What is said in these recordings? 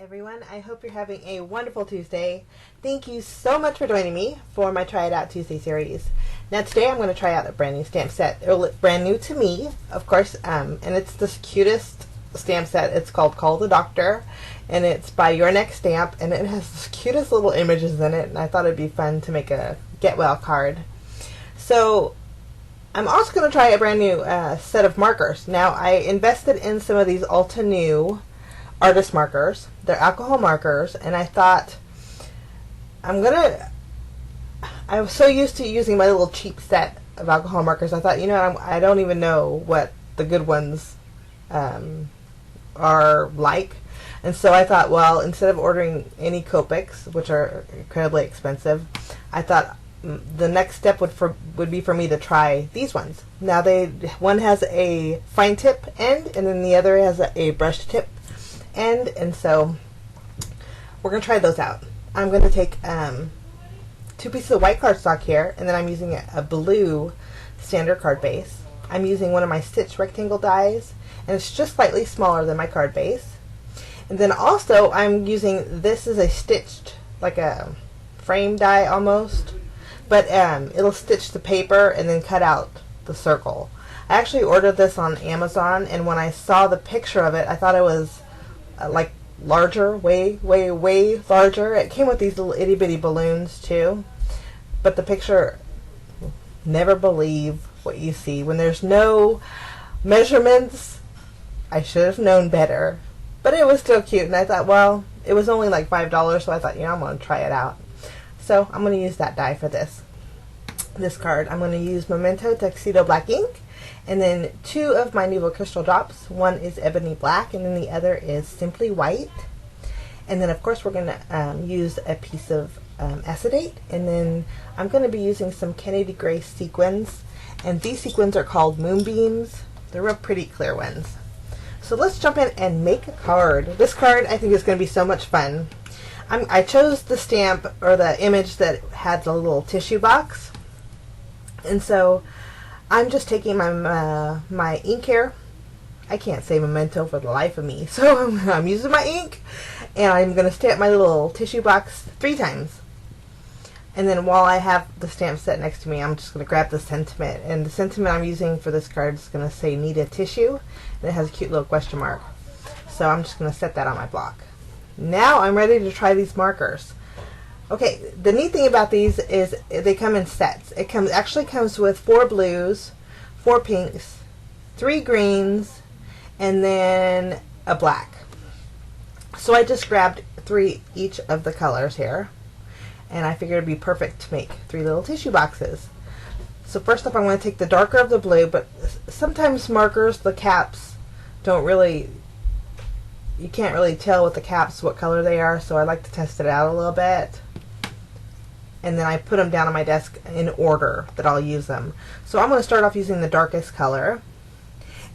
everyone. I hope you're having a wonderful Tuesday. Thank you so much for joining me for my Try It Out Tuesday series. Now today I'm going to try out a brand new stamp set. It's brand new to me, of course, and it's this cutest stamp set. It's called Call the Doctor, and it's by Your Next Stamp, and it has the cutest little images in it, and I thought it'd be fun to make a get well card. So I'm also going to try a brand new set of markers. Now I invested in some of these Altenew Artist Markers. They're alcohol markers, and I thought I was so used to using my little cheap set of alcohol markers. I thought, I don't even know what the good ones are like. And so I thought, well, instead of ordering any Copics, which are incredibly expensive, I thought the next step would be for me to try these ones. Now one has a fine tip end, and then the other has a brush tip end, and so we're going to try those out. I'm going to take 2 pieces of white cardstock here, and then I'm using a blue standard card base. I'm using one of my stitch rectangle dies, and it's just slightly smaller than my card base. And then also I'm using, this is a stitched, like a frame die almost, but it'll stitch the paper and then cut out the circle. I actually ordered this on Amazon, and when I saw the picture of it, I thought it was like larger, way larger. It came with these little itty bitty balloons too, but the picture, never believe what you see when there's no measurements. I should have known better, but it was still cute, and I thought, well, it was only like $5, so I thought, I'm going to try it out. So I'm going to use that die for this card. I'm going to use Memento Tuxedo Black ink, and then 2 of my Nuvo Crystal Drops. One is Ebony Black, and then the other is Simply White. And then, of course, we're going to use a piece of acetate, and then I'm going to be using some Kennedy Gray sequins, and these sequins are called Moonbeams. They're real pretty clear ones. So let's jump in and make a card. This card, I think, is going to be so much fun. I chose the stamp, or the image, that had the little tissue box, and so I'm just taking my ink here. I can't say Memento for the life of me, so I'm using my ink, and I'm going to stamp my little tissue box 3 times. And then while I have the stamp set next to me, I'm just going to grab the sentiment, and the sentiment I'm using for this card is going to say "Need a tissue," and it has a cute little question mark. So I'm just going to set that on my block. Now I'm ready to try these markers. Okay, the neat thing about these is they come in sets. It actually comes with 4 blues, 4 pinks, 3 greens, and then a black. So I just grabbed 3 each of the colors here, and I figured it'd be perfect to make 3 little tissue boxes. So first up, I'm going to take the darker of the blue, but sometimes markers, the caps, you can't really tell with the caps what color they are, so I like to test it out a little bit. And then I put them down on my desk in order that I'll use them. So I'm going to start off using the darkest color,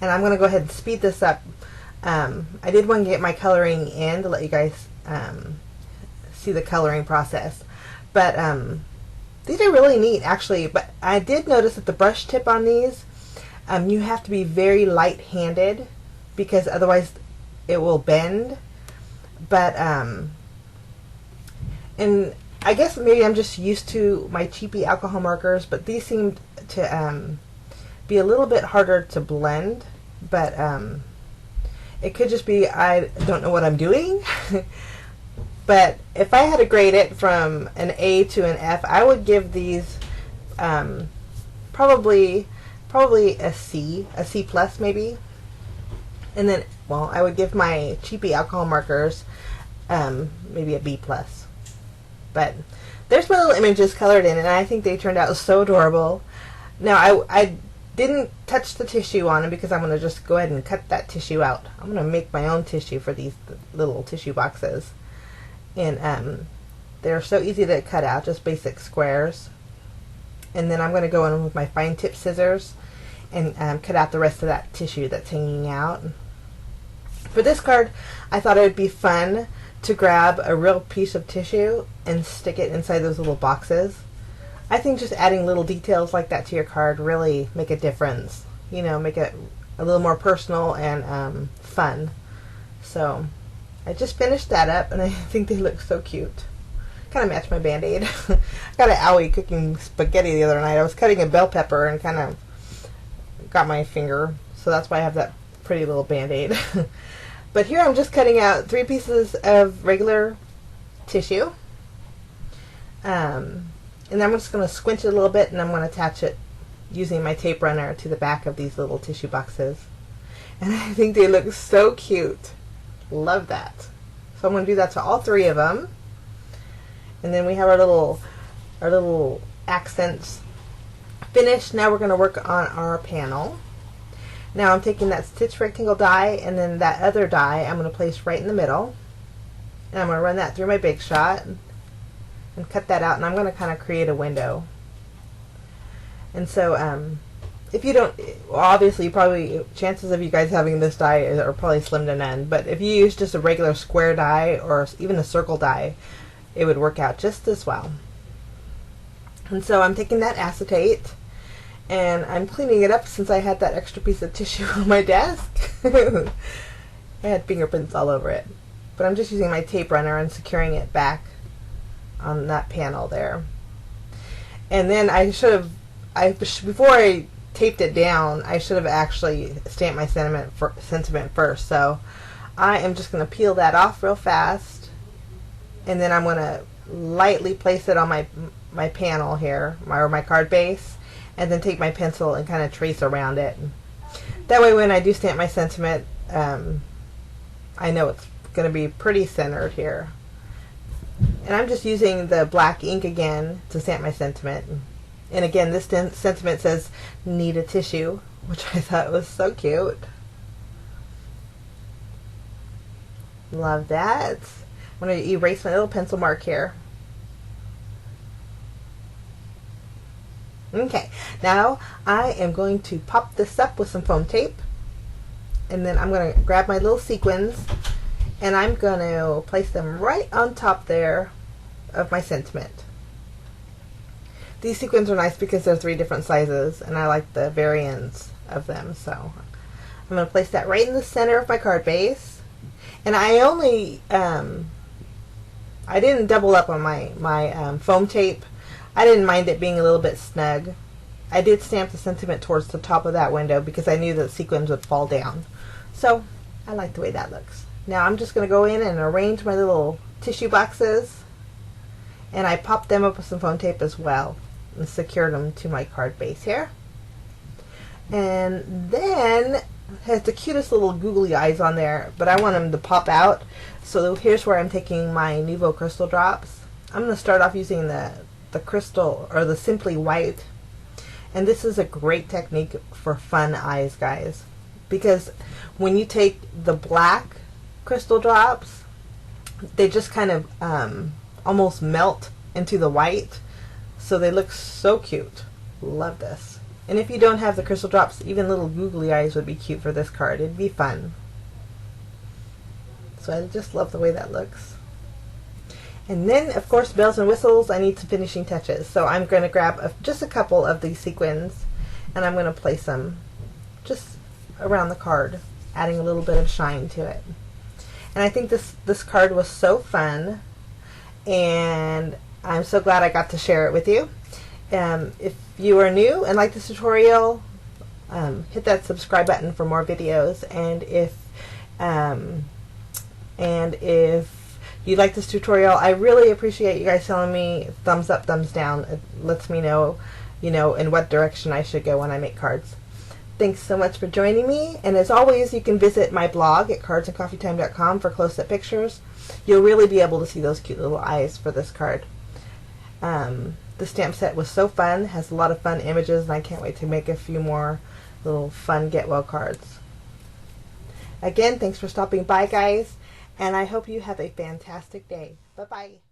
and I'm going to go ahead and speed this up. I did want to get my coloring in to let you guys see the coloring process. But these are really neat, actually. But I did notice that the brush tip on these, you have to be very light-handed, because otherwise it will bend. But and I guess maybe I'm just used to my cheapie alcohol markers, but these seem to be a little bit harder to blend. But it could just be I don't know what I'm doing. But if I had to grade it from an A to an F, I would give these probably a C plus maybe. And then, well, I would give my cheapie alcohol markers maybe a B plus. But there's my little images colored in, and I think they turned out so adorable. Now, I didn't touch the tissue on them because I'm going to just go ahead and cut that tissue out. I'm going to make my own tissue for these little tissue boxes. And they're so easy to cut out, just basic squares. And then I'm going to go in with my fine tip scissors and cut out the rest of that tissue that's hanging out. For this card, I thought it would be fun to grab a real piece of tissue and stick it inside those little boxes. I think just adding little details like that to your card really make a difference. Make it a little more personal and fun. So I just finished that up, and I think they look so cute. Kind of match my Band-Aid. I got an owie cooking spaghetti the other night. I was cutting a bell pepper and kind of got my finger, so that's why I have that pretty little Band-Aid. But here I'm just cutting out 3 pieces of regular tissue. And then I'm just going to squinch it a little bit, and I'm going to attach it using my tape runner to the back of these little tissue boxes. And I think they look so cute. Love that. So I'm going to do that to all 3 of them. And then we have our little accents finished. Now we're going to work on our panel. Now I'm taking that stitch rectangle die, and then that other die I'm going to place right in the middle. And I'm going to run that through my Big Shot and cut that out, and I'm going to kind of create a window. And so if you don't, well, obviously probably chances of you guys having this die are probably slim to none, but if you use just a regular square die or even a circle die, it would work out just as well. And so I'm taking that acetate and I'm cleaning it up since I had that extra piece of tissue on my desk. I had fingerprints all over it. But I'm just using my tape runner and securing it back on that panel there. And then I should have, before I taped it down, I should have actually stamped my sentiment first. So I am just going to peel that off real fast, and then I'm going to lightly place it on my panel here, or my card base, and then take my pencil and kind of trace around it. That way when I do stamp my sentiment, I know it's going to be pretty centered here. And I'm just using the black ink again to stamp my sentiment. And again, this sentiment says, "Need a tissue," which I thought was so cute. Love that. I'm going to erase my little pencil mark here. Okay, now I am going to pop this up with some foam tape. And then I'm going to grab my little sequins, and I'm going to place them right on top there of my sentiment. These sequins are nice because they're 3 different sizes, and I like the variants of them. So I'm going to place that right in the center of my card base. And I only, I didn't double up on my foam tape. I didn't mind it being a little bit snug. I did stamp the sentiment towards the top of that window because I knew that sequins would fall down. So I like the way that looks. Now I'm just going to go in and arrange my little tissue boxes, and I popped them up with some foam tape as well and secured them to my card base here. And then it has the cutest little googly eyes on there, but I want them to pop out. So here's where I'm taking my Nuvo crystal drops. I'm going to start off using the crystal, or the Simply White, and this is a great technique for fun eyes, guys, because when you take the black crystal drops, they just kind of almost melt into the white, so they look so cute. Love this. And if you don't have the crystal drops, even little googly eyes would be cute for this card. It'd be fun. So I just love the way that looks. And then, of course, bells and whistles, I need some finishing touches. So I'm going to grab just a couple of these sequins, and I'm going to place them just around the card, adding a little bit of shine to it. And I think this card was so fun, and I'm so glad I got to share it with you. If you are new and like this tutorial, hit that subscribe button for more videos. And if you like this tutorial, I really appreciate you guys telling me thumbs up, thumbs down. It lets me know, in what direction I should go when I make cards. Thanks so much for joining me, and as always, you can visit my blog at cardsandcoffeetime.com for close-up pictures. You'll really be able to see those cute little eyes for this card. The stamp set was so fun, has a lot of fun images, and I can't wait to make a few more little fun get well cards. Again, thanks for stopping by, guys, and I hope you have a fantastic day. Bye-bye.